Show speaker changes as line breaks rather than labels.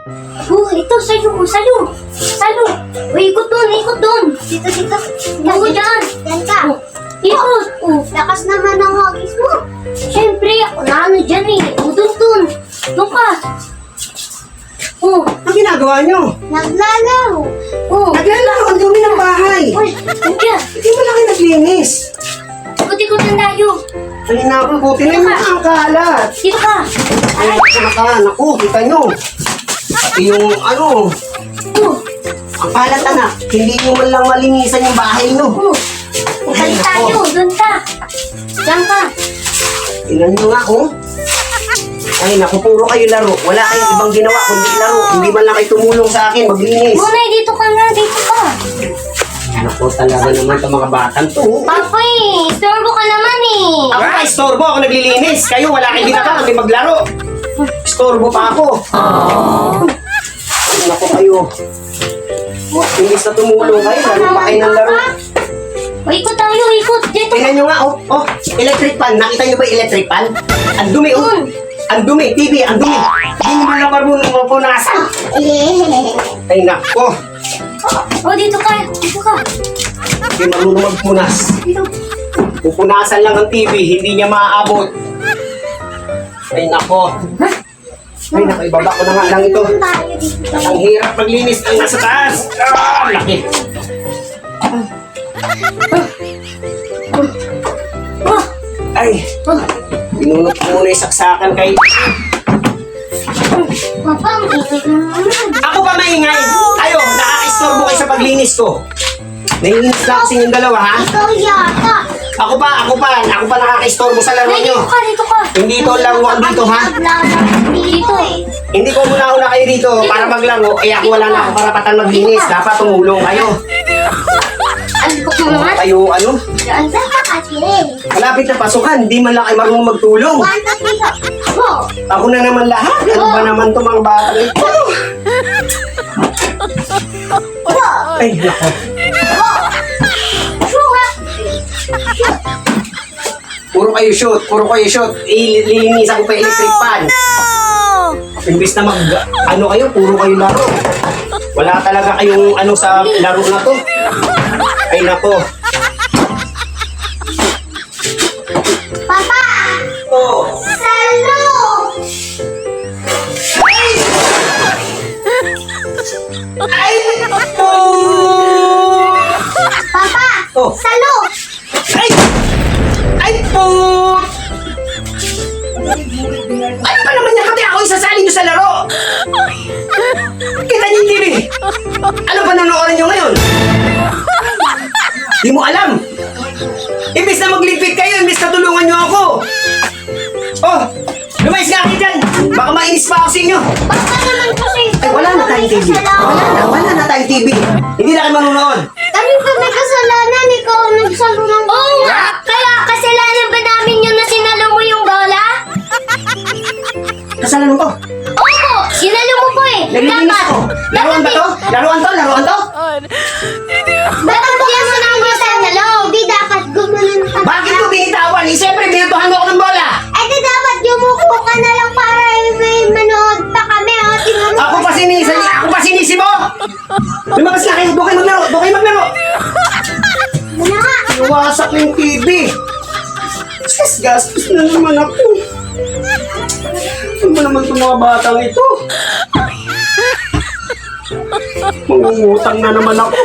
Oh, ito, sa'yo. Uy, ikot doon. Dito. Ako dyan. Yan ka. Ikot. Lakas naman ang hagis mo. Siyempre, ako na ano dyan eh. Doon. Doon ka.
Ang ginagawa nyo?
Naglalaro.
Naglalaro, ang dumi ng bahay.
Uy, nandiyan.
Hindi mo lang kayo naglinis.
Ikot na tayo.
Ay, naku, buti na yung ang kalat.
Dito ka.
Ay, naku, kita nyo. Yung ano, ang kalat anak, hindi nyo man lang malinisan yung bahay nyo. Ay,
Balik tayo.
naku.
Doon ka. Diyan ka.
Tingnan nyo nga, oh. Ay, naku, puro kayo laro. Wala kayong ibang ginawa kundi laro. Hindi man lang kayo tumulong sa akin, maglinis.
Munay, dito ka nga. Dito ka.
Naku, talaga naman itong mga batang to.
Papa eh. Istorbo ka naman eh.
Ako pa, istorbo. Ako naglilinis. Kayo, wala kayong ginagawa kundi maglaro. Istorbo pa ako. Ay, naku kayo. Imbis na tumulong kayo, laro pa kayo ng laro.
O, ikot tayo. Ikot. Dito.
Tingnan nyo nga, oh, electric fan. Nakita nyo ba yung electric fan? Ang dumi, oh. Ang dumi, TV, ang dumi. Hindi nyo man lang marunong mapunasan. Ay, nako.
O, dito ka. Dito ka.
Hindi marunong magpunas.
Dito.
Pupunasan lang ang TV, hindi niya maaabot. Ay, nako. Ay, nako, ibaba ko na nga lang ito.
Tayo dito.
Ang hirap maglinis ang nasa taas. Laki. Ay, binunot ko muna yung saksakan kay...
Papa, ang ikot naman.
Ako pa maingay. Ayo, nakaka-istorbo kayo sa paglinis ko. Naiinis na ako sa inyong dalawa, ha?
Ikaw yata.
Ako pa nakaka-istorbo sa laro nyo.
Dito ka.
Hindi ito laruan dito, ha?
Dito.
Hindi ko muna kayo dito para maglaro. Eh ako wala na ako karapatan maglinis. Dapat tumulong kayo.
Ang ikot mo naman.
Kayo, ano?
Ang saka kasi.
Malapit na pasukan. Di man lang kayo marunong magtulong.
Wanta dito. Oh.
Ako na naman lahat. Ano ba naman itong mga batang ito? Ay, nako. Puro kayo shoot. Ililinisan ko pa yung electric fan. Imbis na ano kayo, puro kayo laro. Wala talaga kayong ano sa laro na to. Ay, nako.
Papa!
Oh.
Salo!
Ay! Oh!
Papa!
Oh.
Salo!
Ay! Ay po! Ano ba naman yan? Kati ako isasali nyo sa laro! Kita niyo yung TV! Ano ba nanonood nyo ngayon? Di mo alam! Imbis na magligpit kayo, imbis na tulungan nyo ako! Oh! Lumayas nga kayo dyan! Baka mainis pa ako sa inyo!
Baka naman kasi.
Ay, wala na tayong TV! Wala na tayong TV! Hindi na kayo manunood!
Kami pa may kasalanan. Ikaw ang nagsalo ng bola. Oo nga! Kaya kasalanan ba namin yun na sinalo mo yung bola?
Kasalanan ko!
Oo! Sinalo mo po eh!
Naglilinis ako! Laruan ba to? Laruan to?
Dapat po yung sinang mo sa nalo. Di dapat gumanon ka.
Bakit ko binitawan? Eh, siyempre, binutuhan mo ako ng bola!
Eh di dapat yumuko ka na lang para may manood pa kami. Tinanong
Ako pa sinisi mo! Lumabas na kayo! Doon kayo maglaro!
mo na nga.
Iwasak na yung TV! Gastos na naman ako! Ano ba naman itong mga batang ito? Mangungutang na naman ako!